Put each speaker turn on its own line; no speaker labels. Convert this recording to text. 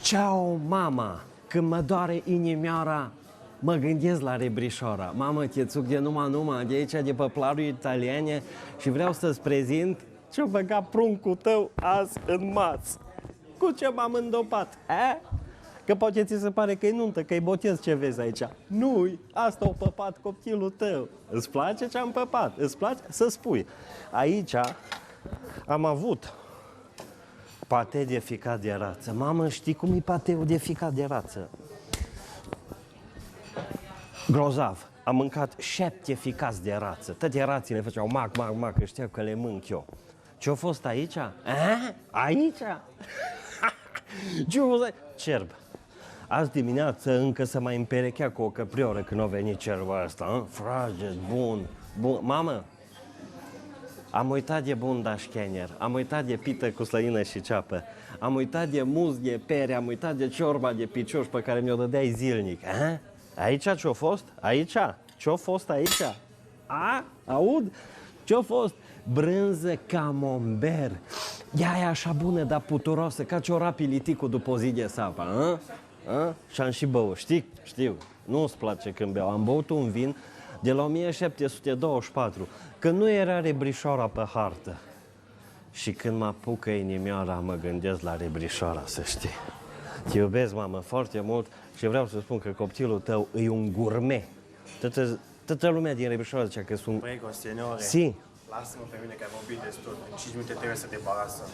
Ceau, mama! Când mă doare inimioara, mă gândesc la Rebrișoara. Mamă, chețuc de numai de aici, de pe planul italiene și vreau să-ți prezint ce-o băgat pruncul tău azi în masă. Cu ce m-am îndopat, Că poate ți se pare că e nuntă, că e botez ce vezi aici. Nu-i, asta o păpat copilul tău. Îți place ce am păpat? Îți place? Să spui. Aici am avut pate de ficat de rață. Mamă, știi cum e pateul de ficat de rață? Grozav. Am mâncat 7 ficați de rață. Toate rațile făceau mac, că știau că le mânc eu. Ce-a fost aici? Aici? Ce-a fost aici? Cerb. Azi dimineață încă se mai împerechea cu o căprioră când a venit cerbul ăsta. Frage, bun. Mamă, am uitat de bundașchener, am uitat de pită cu slăină și ceapă, am uitat de muz de pere, am uitat de ciorba de picioși pe care mi-o dădeai zilnic. Aici ce-a fost? Aici? Ce-a fost aici? Aud? Ce-a fost? Brânză camembert. Ea e așa bună, dar puturoasă, ca ciorapii liticul după o zi de sapă. Și-am și băut, știu, nu-ți place când beau. Am băut un vin de la 1724, când nu era Rebrișoara pe hartă. Și când mă apucă inimioara, mă gândesc la Rebrișoara, să știi. Te iubesc, mamă, foarte mult și vreau să spun că copilul tău e un gourmet. Toată lumea din Rebrișoara zicea că sunt...
Prego, signore.
Si.
Lasă-mă pe mine că ai vorbit destul. În 5 minute trebuie să te debarasăm.